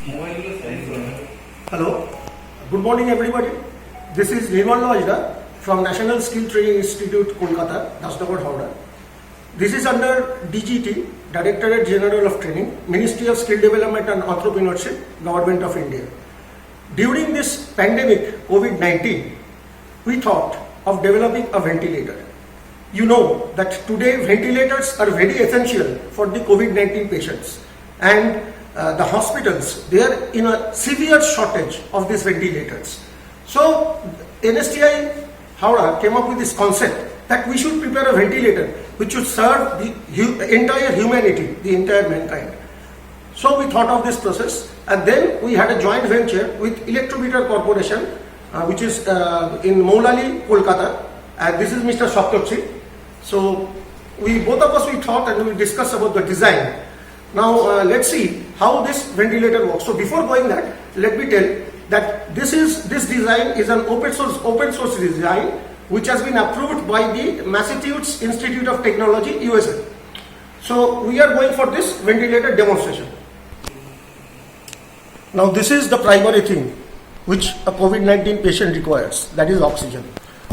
Hello, good morning everybody. This is Nirmal Ajda from National Skill Training Institute, Kolkata, Dasnagar, Howrah. This is under DGT, Directorate General of Training, Ministry of Skill Development and Entrepreneurship, Government of India. During this pandemic, COVID-19, we thought of developing a ventilator. You know that today ventilators are very essential for the COVID-19 patients, and the hospitals, they are in a severe shortage of these ventilators. So NSTI Howrah came up with this concept that we should prepare a ventilator which should serve the entire humanity, the entire mankind. So we thought of this process, and then we had a joint venture with Electrometer Corporation, which is in Moulali, Kolkata, and this is Mr. Saptarshi. So both of us thought and we discussed about the design. Now let's see how this ventilator works. So before going that, let me tell that this design is an open source design which has been approved by the Massachusetts Institute of Technology, USA. So we are going for this ventilator demonstration. Now this is the primary thing which a COVID-19 patient requires, that is oxygen.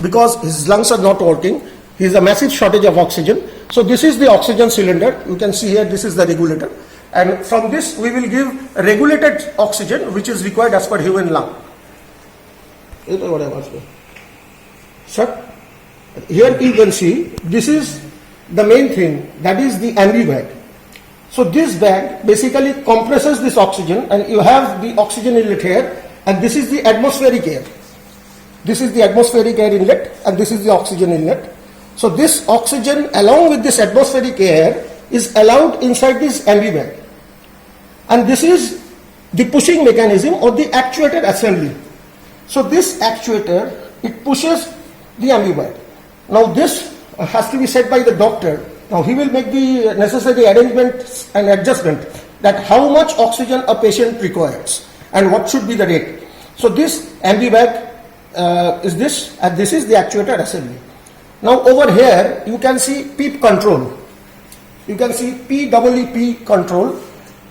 Because his lungs are not working, he has a massive shortage of oxygen. So this is the oxygen cylinder. You can see here, this is the regulator. And from this we will give regulated oxygen which is required as per human lung. Sir, here you can see, this is the main thing, that is the ambi bag. So this bag basically compresses this oxygen, and you have the oxygen inlet here, and this is the atmospheric air. This is the atmospheric air inlet, and this is the oxygen inlet. So this oxygen along with this atmospheric air is allowed inside this ambi bag. And this is the pushing mechanism or the actuator assembly. So this actuator, it pushes the ambi bag. Now this has to be set by the doctor. Now he will make the necessary arrangements and adjustment that how much oxygen a patient requires and what should be the rate. So this ambi bag is this, and this is the actuator assembly. Now over here you can see PEEP control. You can see PEEP control.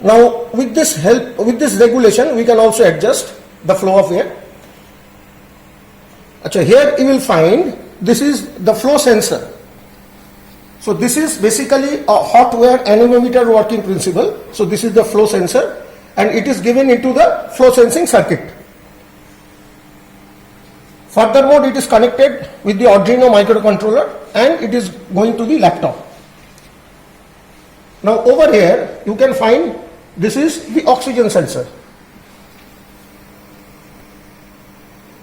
Now with this regulation we can also adjust the flow of air. Here you will find this is the flow sensor. So this is basically a hot wire anemometer working principle. So this is the flow sensor, and it is given into the flow sensing circuit. Furthermore, it is connected with the Arduino microcontroller, and it is going to the laptop. Now over here you can find this is the oxygen sensor.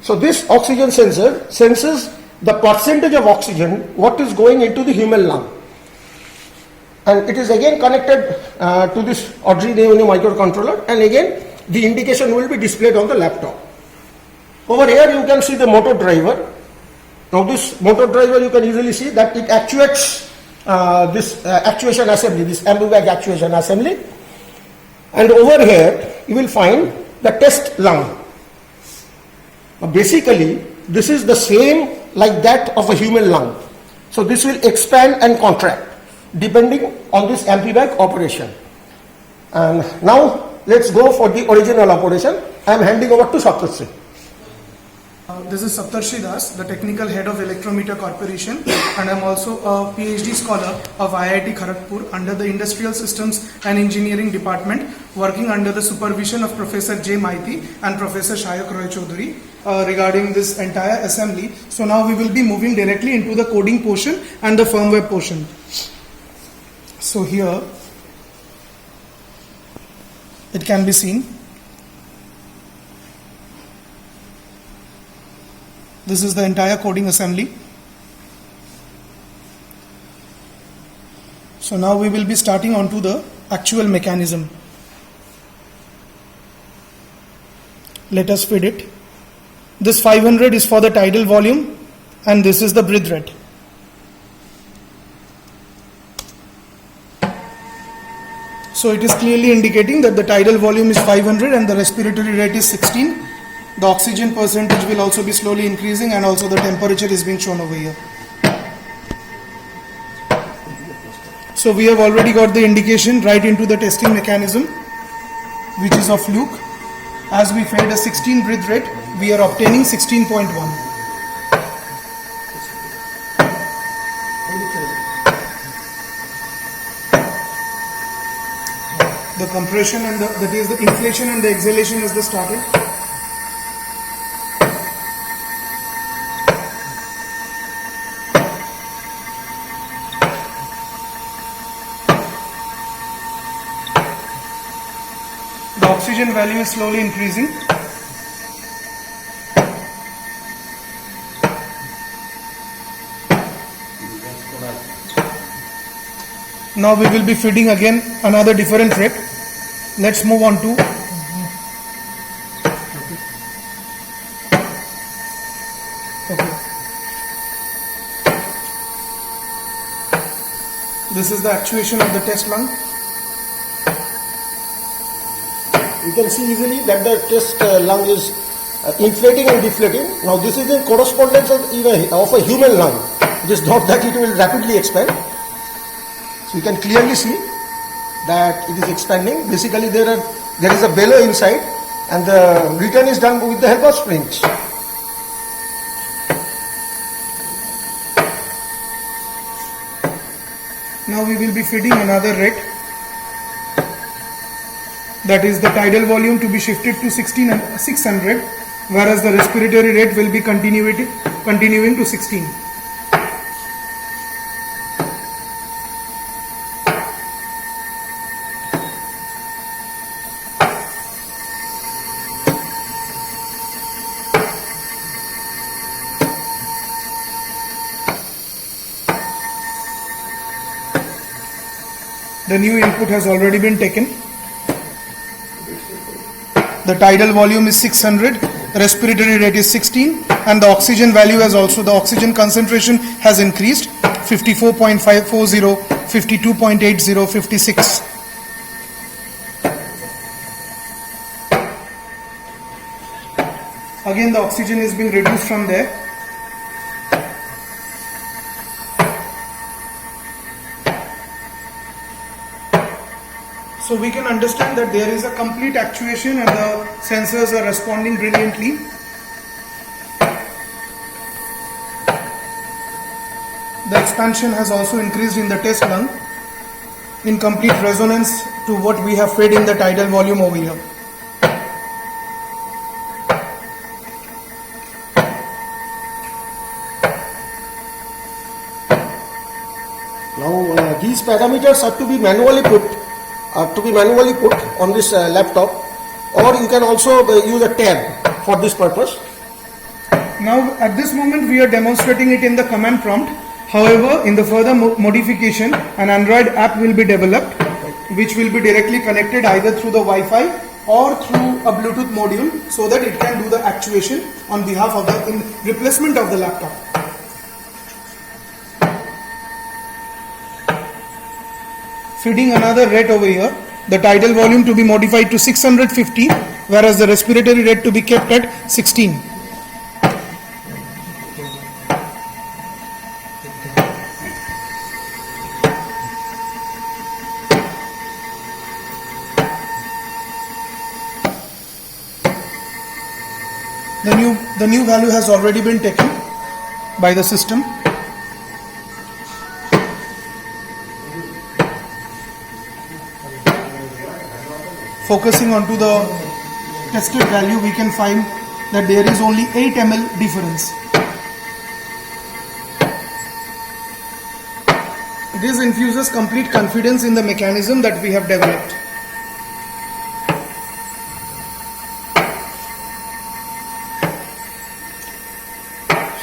So this oxygen sensor senses the percentage of oxygen what is going into the human lung, and it is again connected to this Arduino microcontroller, and again the indication will be displayed on the laptop. Over here you can see the motor driver. Now this motor driver, you can easily see that it actuates this actuation assembly, this ambi bag actuation assembly, and over here you will find the test lung. Basically this is the same like that of a human lung. So this will expand and contract depending on this ambi bag operation. And now let's go for the original operation. I am handing over to Saptarshi. This is Saptarshi Das, the Technical Head of Electrometer Corporation, and I am also a PhD scholar of IIT Kharagpur under the Industrial Systems and Engineering Department, working under the supervision of Professor J. Maiti and Professor Shayak Roy Chaudhary regarding this entire assembly. So now we will be moving directly into the coding portion and the firmware portion. So here it can be seen. This is the entire coding assembly. So now we will be starting onto the actual mechanism. Let us feed it. This 500 is for the tidal volume, and this is the breath rate. So it is clearly indicating that the tidal volume is 500 and the respiratory rate is 16. The oxygen percentage will also be slowly increasing, and also the temperature is being shown over here. So we have already got the indication right into the testing mechanism, which is of Fluke. as we fed a 16 breath rate, we are obtaining 16.1. The compression and that is the inflation and the exhalation is the started. The oxygen value is slowly increasing. Now we will be feeding again another different rate. Let's move on to This is the actuation of the test lung. You can see easily that the test lung is inflating and deflating. Now this is in correspondence of a human lung. It is not that it will rapidly expand. So you can clearly see that it is expanding. Basically there is a bellow inside and the return is done with the help of springs. Now we will be feeding another rate. That is the tidal volume to be shifted to 600, whereas the respiratory rate will be continuing to 16. The new input has already been taken. The tidal volume is 600, respiratory rate is 16, and the oxygen value has also, the oxygen concentration has increased 54.540, 52.80, 56. Again the oxygen is being reduced from there. So we can understand that there is a complete actuation and the sensors are responding brilliantly. The expansion has also increased in the test lung in complete resonance to what we have fed in the tidal volume over here. Now these parameters are to be manually put on this laptop, or you can also use a tab for this purpose. Now at this moment we are demonstrating it in the command prompt. However, in the further modification, an Android app will be developed which will be directly connected either through the Wi-Fi or through a Bluetooth module so that it can do the actuation on behalf of the in replacement of the laptop. Feeding another rate over here, the tidal volume to be modified to 650, whereas the respiratory rate to be kept at 16. The new value has already been taken by the system. Focusing onto the tested value, we can find that there is only 8 ml difference. This infuses complete confidence in the mechanism that we have developed.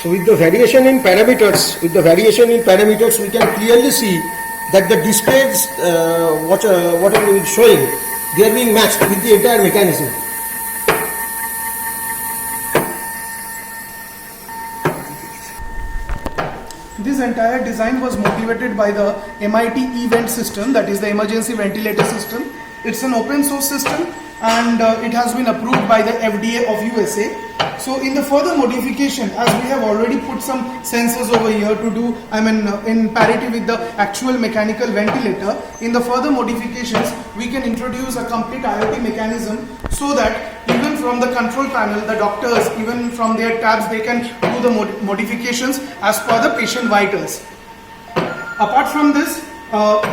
So with the variation in parameters, we can clearly see that the displays, whatever is showing, they are being matched with the entire mechanism. This entire design was motivated by the MIT eVent system, that is the emergency ventilator system. It's an open source system and it has been approved by the FDA of USA. So in the further modification, as we have already put some sensors over here to do, in parity with the actual mechanical ventilator, in the further modifications, we can introduce a complete IoT mechanism so that even from the control panel, the doctors, even from their tabs, they can do the modifications as per the patient vitals. Apart from this,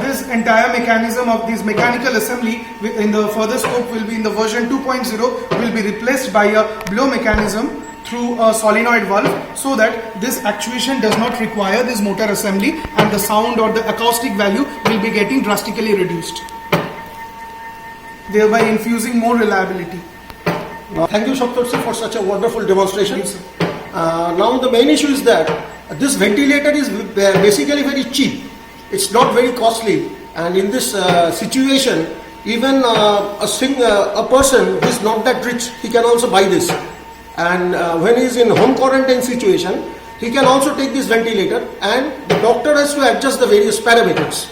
this entire mechanism of this mechanical assembly in the further scope will be in the version 2.0 will be replaced by a blow mechanism through a solenoid valve, so that this actuation does not require this motor assembly and the sound or the acoustic value will be getting drastically reduced, thereby infusing more reliability. Thank you, Saptarshi, for such a wonderful demonstration. Yes, sir. Now the main issue is that this ventilator is basically very cheap. It's not very costly, and in this situation, even a person who is not that rich, he can also buy this. And when he is in home quarantine situation, he can also take this ventilator, and the doctor has to adjust the various parameters.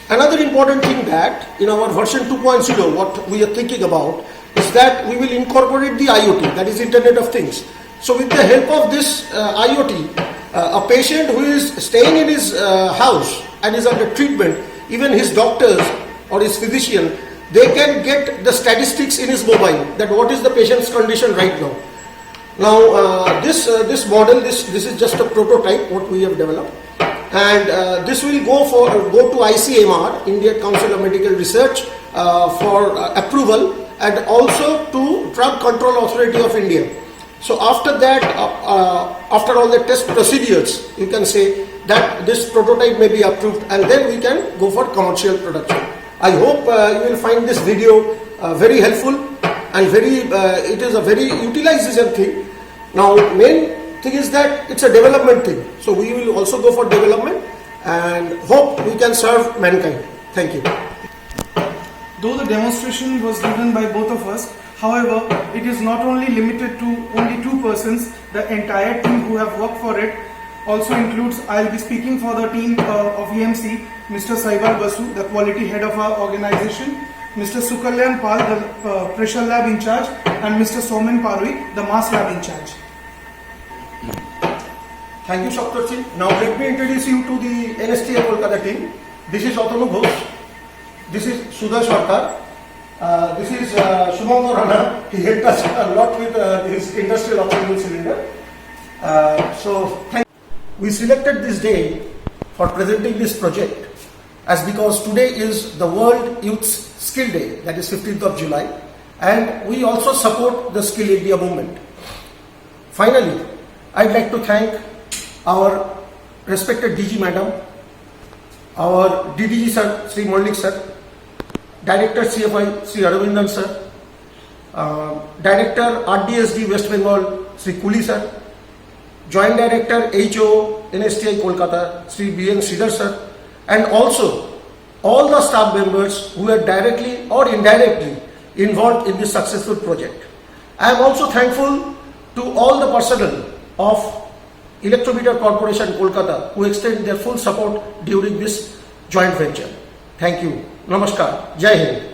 Another important thing that in our version 2.0, what we are thinking about is that we will incorporate the IoT, that is Internet of Things. So with the help of this IoT, a patient who is staying in his house and is under treatment, even his doctors or his physician, they can get the statistics in his mobile that what is the patient's condition right now. Now this model, this is just a prototype what we have developed, and this will go to ICMR, Indian Council of Medical Research, for approval, and also to Drug Control Authority of India. So after that, after all the test procedures, you can say that this prototype may be approved, and then we can go for commercial production. I hope you will find this video very helpful, and it is a very utilization thing. Now main thing is that it's a development thing, so we will also go for development and hope we can serve mankind. Thank you. Though the demonstration was given by both of us, however, it is not only limited to only two persons. The entire team who have worked for it also includes, I'll be speaking for the team of EMC, Mr. Saival Basu, the quality head of our organization, Mr. Sukalyan Pal, the pressure lab in charge, and Mr. Somen Parui, the mass lab in charge. Thank you, Saptarshi. Now let me introduce you to the NSTA Kolkata team. This is Atanu Ghosh. This is Sudha Sarkar. This is Sumango Rana. He helped us a lot with his industrial oxygen cylinder. We selected this day for presenting this project as because today is the World Youth Skill Day, that is 15th of July, and we also support the Skill India movement. Finally, I'd like to thank our respected DG Madam, our DDG Sir, Sri Mollik Sir, Director CFI, Sri Aravindan Sir, Director RDSD West Bengal, Sri Kuli Sir, Joint Director HO NSTI Kolkata, Sri BN Sridhar Sir, and also all the staff members who are directly or indirectly involved in this successful project. I am also thankful to all the personnel of Electrometer Corporation Kolkata who extend their full support during this joint venture. Thank you. Namaskar. Jai Hind.